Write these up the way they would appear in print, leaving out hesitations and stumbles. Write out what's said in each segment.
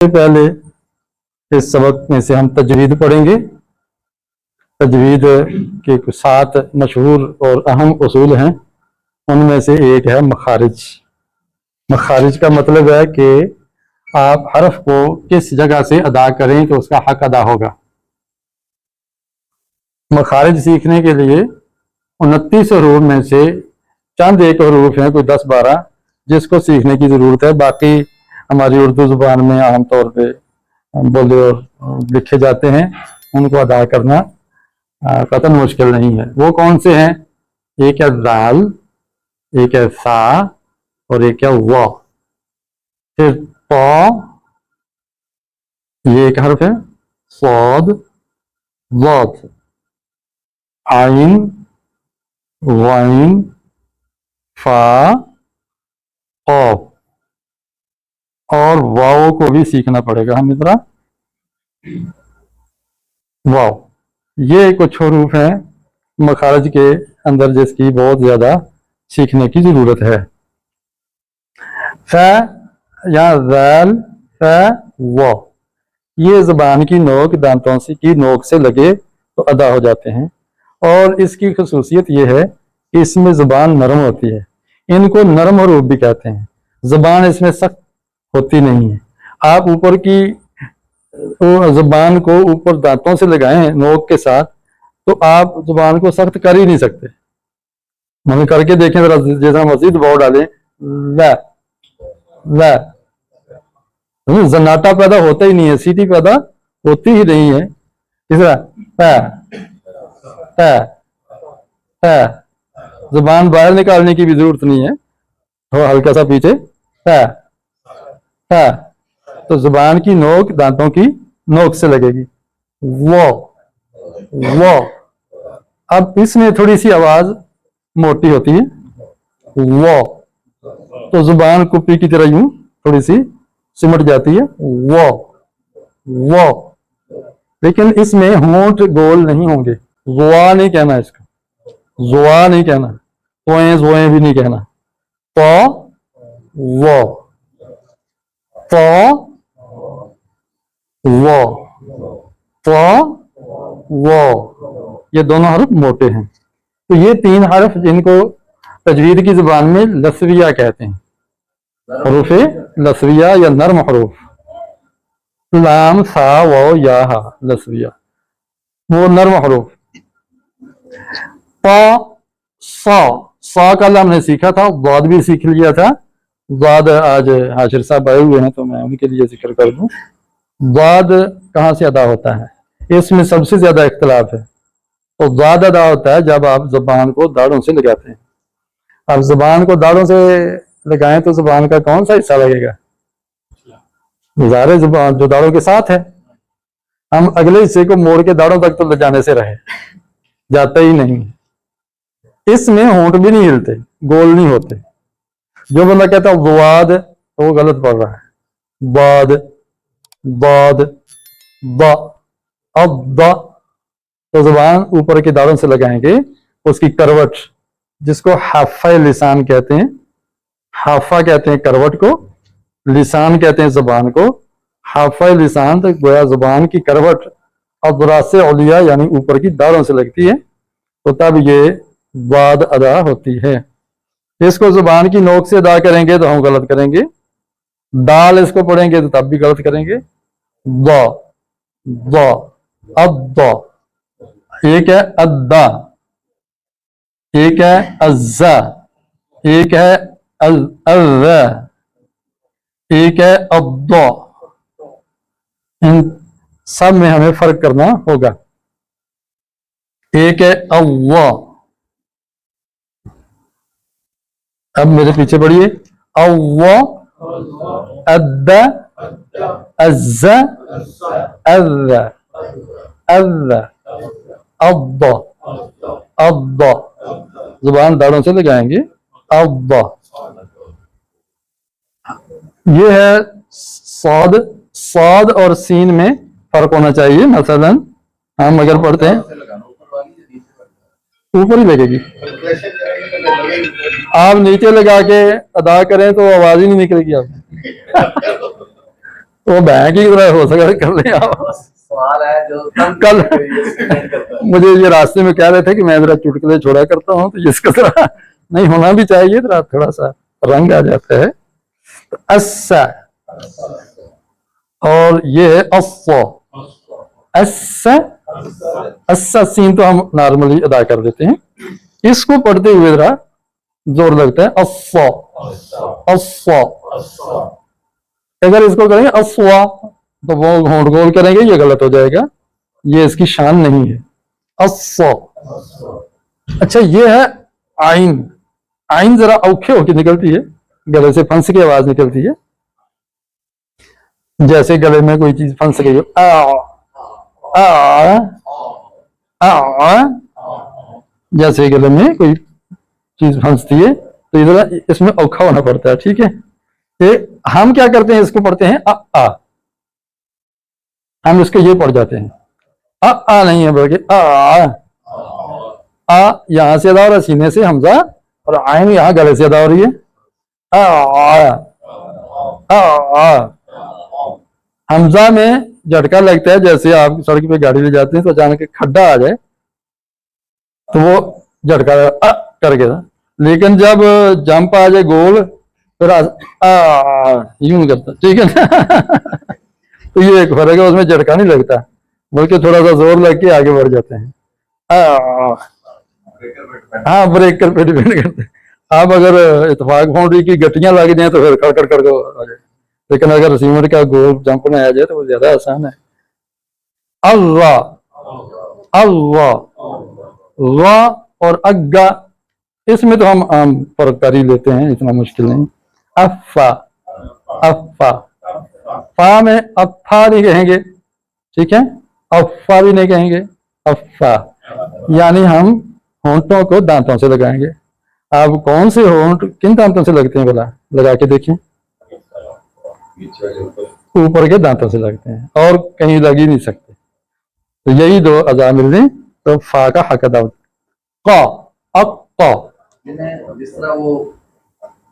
सबसे पहले इस सबक में से हम तजवीद पढ़ेंगे। तजवीद के कुछ 7 मशहूर और अहम उसूल हैं, उनमें से एक है मखारिज। मखारिज का मतलब है कि आप हरफ को किस जगह से अदा करें तो उसका हक अदा होगा। मखारिज सीखने के लिए 29 हरूफ में से चंद एक हरूफ हैं, कोई 10-12 जिसको सीखने की ज़रूरत है। बाकी हमारी उर्दू ज़ुबान में आमतौर पे बोले और लिखे जाते हैं, उनको अदा करना कतई मुश्किल नहीं है। वो कौन से हैं? एक है दाल, एक है सा और एक है व। फिर तो ये एक हर्फ है, सौद, वद, आइन, वाइन, फा, औ। और वाव को भी सीखना पड़ेगा हम इधर। वाव, ये कुछ हरूफ हैं मखारज के अंदर जिसकी बहुत ज्यादा सीखने की जरूरत है। फ या जैल, फ, व, ये जबान की नोक दांतों से की नोक से लगे तो अदा हो जाते हैं। और इसकी खसूसियत ये है कि इसमें जबान नरम होती है। इनको नरम हरूफ भी कहते हैं। जबान इसमें सख्त होती नहीं है। आप ऊपर की जबान को ऊपर दांतों से लगाएं नोक के साथ तो आप जुबान को सख्त कर ही नहीं सकते। हम करके देखें जरा, जैसा मजीद वाव डालें, व, जन्नाटा पैदा होता ही नहीं है, सीटी पैदा होती ही नहीं है। तीसरा जुबान बाहर निकालने की भी जरूरत नहीं है, तो हल्का सा पीछे तो जुबान की नोक दांतों की नोक से लगेगी। वो अब इसमें थोड़ी सी आवाज मोटी होती है, वो तो जुबान कुप्पी की तरह यूं थोड़ी सी सिमट जाती है, वो। लेकिन इसमें होंठ गोल नहीं होंगे। जुआ नहीं कहना इसको, जुआ नहीं कहना, तोए जोए भी नहीं कहना। तो वो, तो वो, तो वो, ये दोनों हर्फ मोटे हैं। तो ये 3 हर्फ जिनको तजवीद की जुबान में लसविया कहते हैं, हरूफ लसविया या नर्म हरूफ। लाम, सा, वो, या, हा, लसविया, वो नर्म हरूफ। सा कल हमने सीखा था, वाद भी सीख लिया था। वाद आज हाशिर साहब आए हुए हैं तो मैं उनके लिए जिक्र कर दूं। वाद कहाँ से अदा होता है, इसमें सबसे ज्यादा इख्तलाफ है। तो वाद अदा होता है जब आप जुबान को दाढ़ों से लगाते हैं। आप जुबान को दाढ़ों से लगाएं तो जुबान का कौन सा हिस्सा लगेगा? ज़ाहिर जुबान जो दाढ़ों के साथ है। हम अगले हिस्से को मोड़ के दाढ़ों तक तो ले जाने से रहे, जाता ही नहीं। इसमें होंठ भी नहीं हिलते, गोल नहीं होते। जो बंदा कहता है वाद तो वो गलत पढ़ रहा है। बाद, बाद, ब, अब ब, तो जुबान ऊपर के दाढ़ों से लगाएंगे। उसकी करवट, जिसको हाफा लिसान कहते हैं, हाफा कहते हैं करवट को, लिसान कहते हैं जुबान को। हाफा लिसान तो गोया जुबान की करवट और दुरासे औलिया यानी ऊपर की दाढ़ों से लगती है, तो तब ये वाद अदा होती है। इसको जुबान की नोक से अदा करेंगे तो हम गलत करेंगे। दाल इसको पढ़ेंगे तो तब भी गलत करेंगे। व, अब, एक है अद्दा, एक है अज्जा, एक है अल-अज़्ज़ा, एक है अब्दा। इन सब में हमें फर्क करना होगा। एक है अव्वा, अब मेरे पीछे बढ़िए। अव्वा, अद्दा, अज़्ज़ा, अज़्ज़ा, अज़्ज़ा, अब्दा, अब्दा, जुबान दाढ़ों से लगाएंगे। अब्दा, ये है साद। साद और सीन में फर्क होना चाहिए। मसलन हम अगर पढ़ते हैं, ऊपर ही लगेगी। आप नीचे लगा के अदा करें तो आवाज ही नहीं निकलेगी आप। वो बैंक की तरह हो सका कर ले आप। सवाल है जो कल मुझे ये रास्ते में कह रहे थे कि मैं जरा चुटकुले छोड़ा करता हूँ, तो इसका तरह नहीं होना भी चाहिए, जरा थोड़ा सा रंग आ जाता है। तो अस्सा, और ये है अस्सा। अस्सा, अस्सा सीन तो हम नॉर्मली अदा कर देते हैं, इसको पढ़ते हुए जरा जोर लगता है अस्सा अस्सा। अगर इसको करेंगे अस्वा तो वो होंठ गोल करेंगे, ये गलत हो जाएगा, ये इसकी शान नहीं है। अस्सा। अच्छा ये है आइन। आइन जरा औखे होकर निकलती है, गले से फंस की आवाज निकलती है, जैसे गले में कोई चीज फंस गई हो। आ आ, जैसे गले में कोई चीज फंसती है तो इधर इसमें औखा होना पड़ता है, ठीक है। ये हम क्या करते हैं, इसको पढ़ते हैं आ, हम इसको ये पढ़ जाते हैं, आ नहीं है बल्कि आ यहां से अदा हो रहा है सीने से हमजा, और आइन यहां गले से अदा हो रही है। आ हमजा में झटका लगता है, जैसे आप सड़क पे गाड़ी ले जाते हैं तो अचानक खड्डा आ जाए तो वो झटका करके, लेकिन जब जंप आ जाए गोल फिर यूं करता, ठीक है ना। तो ये एक फर्क है, उसमें झटका नहीं लगता बल्कि थोड़ा सा जोर लग के आगे बढ़ जाते हैं। हाँ, ब्रेकर पे डिपेंड करते हैं। आप अगर इतफाक बाउंड्री की गट्टियां लग जाए तो फिर खड़खड़ कर आ जाए, लेकिन अगर सीमेंट का गोल जंप में आ जाए तो वो ज्यादा आसान है। अल्लाह, अल्लाह, वाह और अग्गा, इसमें तो हम आम फर्क कर ही लेते हैं, इतना मुश्किल नहीं। अफ़ा, अफ़ा, फा में अफ़ा नहीं कहेंगे, ठीक है, अफ़ा भी नहीं कहेंगे, अफ़ा, यानी हम होंठों को दांतों से लगाएंगे। आप कौन से होंठ किन दांतों से लगते हैं बोला, लगा के देखिए। ऊपर के दांतों से लगते हैं और कहीं लग ही नहीं सकते। तो यही दो अज़ा मिलने तो फा का हक अदा होता है। जिस तरह वो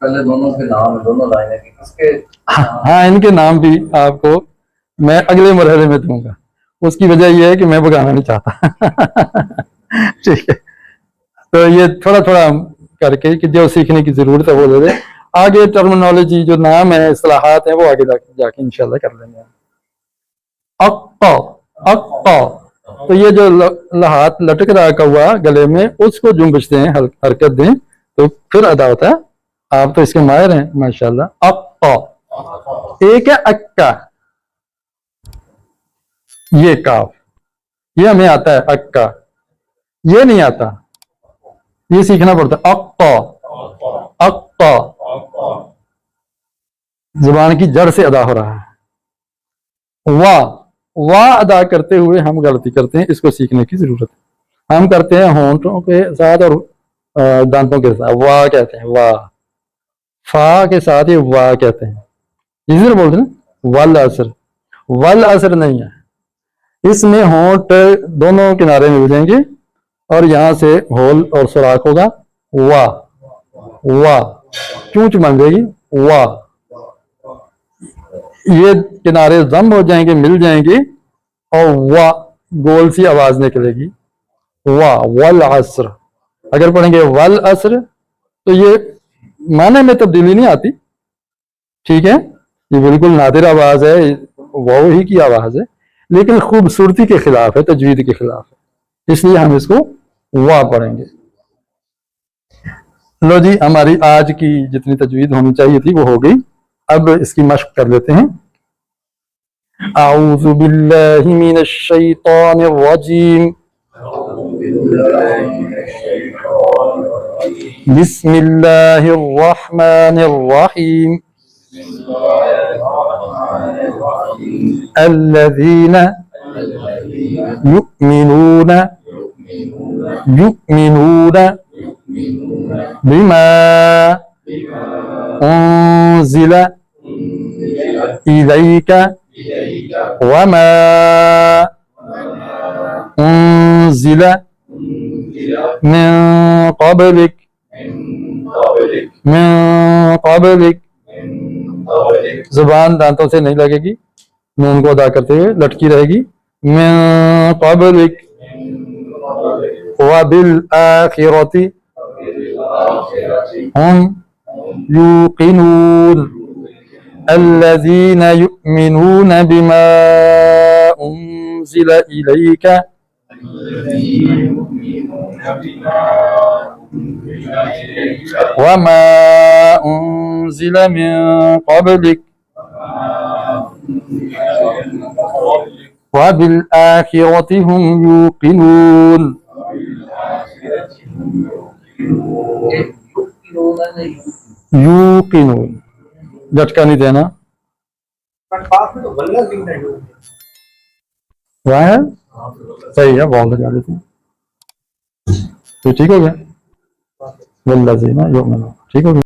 पहले दोनों के नाम, दोनों लाइन है कि किसके, हाँ इनके नाम भी आपको मैं अगले मरहले में दूंगा। उसकी वजह यह है कि मैं भगाना नहीं चाहता। ठीक है, तो ये थोड़ा थोड़ा करके कि जो सीखने की जरूरत है वो ले दे। आगे टर्मिनोलॉजी जो नाम है, इस्लाहात है, वो आगे जाके इंशाल्लाह कर लेंगे। अक्का, अक्का, तो ये जो लहात लटक रहा कौवा गले में, उसको जुम्बशते हैं, हरकत दें तो फिर अदा होता है। आप तो इसके माहिर हैं माशाल्लाह। अक्का, एक है अक्का, ये काफ, ये हमें आता है अक्का, ये नहीं आता, ये सीखना पड़ता है। अक्का, अक्का, जुबान की जड़ से अदा हो रहा है। वाह, वाह अदा करते हुए हम गलती करते हैं, इसको सीखने की जरूरत है। हम करते हैं होंठों के साथ और दांतों के साथ, वाह कहते हैं, वाह, फा के साथ ये वाह कहते हैं, इधर बोलते हैं वल असर, वल असर नहीं है, इसमें होंठ दोनों किनारे मिल जाएंगे और यहां से होल और सुराख होगा। वाह, वाह, चूंच बन जाएगी, वाह, ये किनारे जम हो जाएंगे, मिल जाएंगे और वाह गोल सी आवाज निकलेगी। वाह, वल असर। अगर पढ़ेंगे वल असर तो ये माने में तब्दीली नहीं आती, ठीक है, ये बिल्कुल नादिर आवाज है, वाव ही की आवाज है, लेकिन खूबसूरती के खिलाफ है, तजवीद के खिलाफ है, इसलिए हम इसको वाह पढ़ेंगे। लो जी, हमारी आज की जितनी तजवीद होनी चाहिए थी वो हो गई। अब इसकी मश्क कर लेते हैं। आऊज़ु बिल्लाहि मिनश शैतानिर रजीम, बिस्मिल्लाहिर रहमानिर रहीम, अल्लज़ीना युमिनूना बिमा उन्ज़िला इलैका वमा उन्ज़िला मिन क़ब्लिक जुबान दांतों से नहीं लगेगी, नून को अदा करते हुए लटकी रहेगी। मिन क़ब्लिक व बिल आखिरति हम यूक़िनून अल्लज़ीना युमिनून बिमा उन्ज़िला इलैका वमा उन्ज़िला मिन क़ब्लिक वबिल आखिरति हम यूक़िनून। यूक़िनून झटका नहीं देना। बट पास में तो गल्ला सिंह है जो वह है सही है, बहुत लगा देते हैं तो ठीक हो गया। वल्लज़ीना युमिनून ठीक हो गया।